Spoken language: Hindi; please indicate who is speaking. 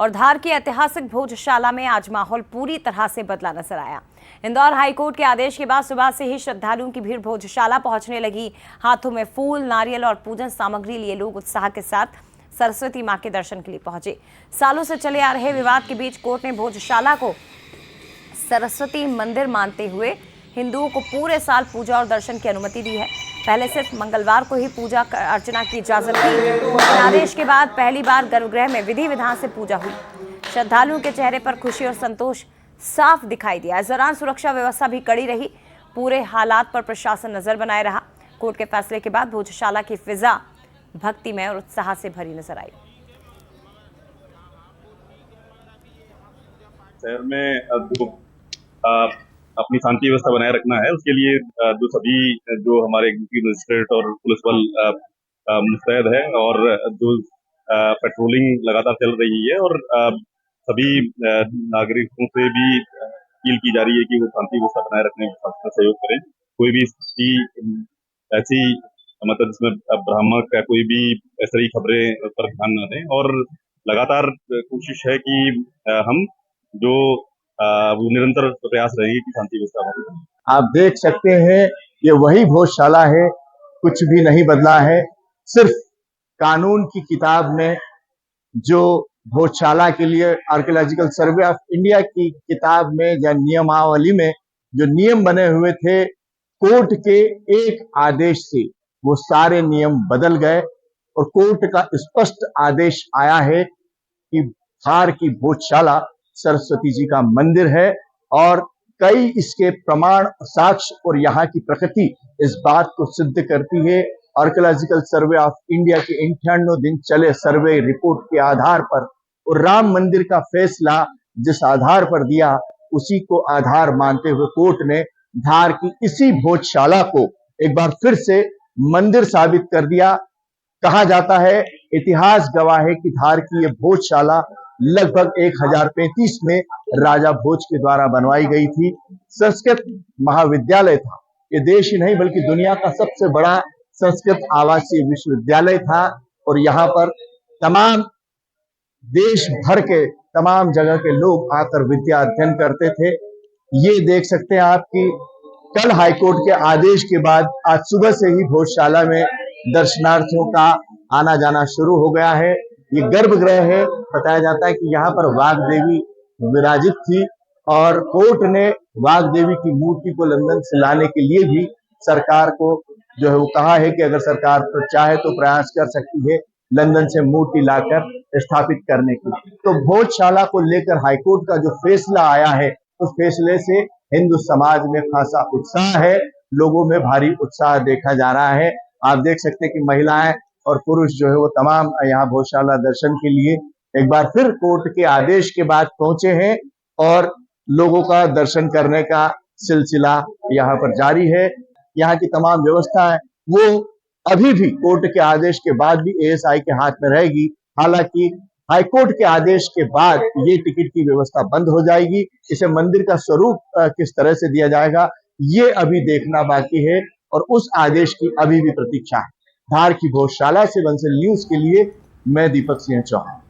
Speaker 1: और धार की ऐतिहासिक भोजशाला में आज माहौल पूरी तरह से बदला नजर आया। इंदौर हाईकोर्ट के आदेश के बाद सुबह से ही श्रद्धालुओं की भीड़ भोजशाला पहुंचने लगी। हाथों में फूल, नारियल और पूजन सामग्री लिए लोग उत्साह के साथ सरस्वती मां के दर्शन के लिए पहुंचे। सालों से चले आ रहे विवाद के बीच कोर्ट ने भोजशाला को सरस्वती मंदिर मानते हुए हिंदुओं को पूरे साल पूजा और दर्शन की अनुमति दी है। पहले सिर्फ मंगलवार को ही पूजा अर्चना की इजाजत थी। आदेश के बाद पहली बार गर्भगृह में विधि विधान से पूजा हुई। श्रद्धालुओं के चेहरे पर खुशी और संतोष साफ दिखाई दिया। इस दौरान सुरक्षा व्यवस्था भी कड़ी रही। पूरे हालात पर प्रशासन नजर बनाए रहा। कोर्ट के फैसले के बाद भोजशाला की फिजा भक्तिमय और उत्साह से भरी नजर आई।
Speaker 2: शहर में अपनी शांति व्यवस्था बनाए रखना है, उसके लिए जो सभी जो हमारे मजिस्ट्रेट और पुलिस बल मुस्तैद है और जो पेट्रोलिंग लगातार चल रही है और सभी नागरिकों से भी अपील की जा रही है कि वो शांति व्यवस्था बनाए रखने में सहयोग करें। कोई भी स्थिति ऐसी मतलब जिसमें भ्रामक या कोई भी ऐसी खबरें पर ध्यान न दें और लगातार कोशिश है कि हम जो वो निरंतर प्रयास रहेगी कि शांति व्यवस्था।
Speaker 3: आप देख सकते हैं ये वही भोजशाला है, कुछ भी नहीं बदला है। सिर्फ कानून की किताब में जो भोजशाला के लिए आर्कियोलॉजिकल सर्वे ऑफ इंडिया की किताब में या नियमावली में जो नियम बने हुए थे, कोर्ट के एक आदेश से वो सारे नियम बदल गए और कोर्ट का स्पष्ट आदेश आया है कि धार की भोजशाला सरस्वती जी का मंदिर है और कई इसके प्रमाण, साक्ष्य और यहाँ की प्रकृति इस बात को सिद्ध करती है। आर्कियोलॉजिकल सर्वे ऑफ इंडिया के 98 दिन चले सर्वे रिपोर्ट के आधार पर और राम मंदिर का फैसला जिस आधार पर दिया, उसी को आधार मानते हुए कोर्ट ने धार की इसी भोजशाला को एक बार फिर से मंदिर साबित कर दिया। कहा जाता है, इतिहास गवाह है कि धार की यह भोजशाला लगभग 1035 में राजा भोज के द्वारा बनवाई गई थी। संस्कृत महाविद्यालय था। ये देश ही नहीं बल्कि दुनिया का सबसे बड़ा संस्कृत आवासीय विश्वविद्यालय था और यहाँ पर तमाम देश भर के तमाम जगह के लोग आकर विद्या अध्ययन करते थे। ये देख सकते हैं आप कि कल हाईकोर्ट के आदेश के बाद आज सुबह से ही भोजशाला में दर्शनार्थियों का आना जाना शुरू हो गया है। ये गर्भगृह है। बताया जाता है कि यहाँ पर वाघ देवी विराजित थी और कोर्ट ने वाघ देवी की मूर्ति को लंदन से लाने के लिए भी सरकार को जो है वो कहा है कि अगर सरकार तो चाहे तो प्रयास कर सकती है लंदन से मूर्ति लाकर स्थापित करने की। तो भोजशाला को लेकर हाईकोर्ट का जो फैसला आया है, उस फैसले से हिंदू समाज में खासा उत्साह है। लोगों में भारी उत्साह देखा जा रहा है। आप देख सकते हैं कि महिलाएं और पुरुष जो है वो तमाम यहाँ भोजशाला दर्शन के लिए एक बार फिर कोर्ट के आदेश के बाद पहुंचे हैं और लोगों का दर्शन करने का सिलसिला यहाँ पर जारी है। यहाँ की तमाम व्यवस्था है वो अभी भी कोर्ट के आदेश के बाद भी एएसआई के हाथ में रहेगी। हालांकि हाईकोर्ट के आदेश के बाद ये टिकट की व्यवस्था बंद हो जाएगी। इसे मंदिर का स्वरूप किस तरह से दिया जाएगा ये अभी देखना बाकी है और उस आदेश की अभी भी प्रतीक्षा है। धार की भोजशाला से बंसल न्यूज के लिए मैं दीपक सिंह चौहान।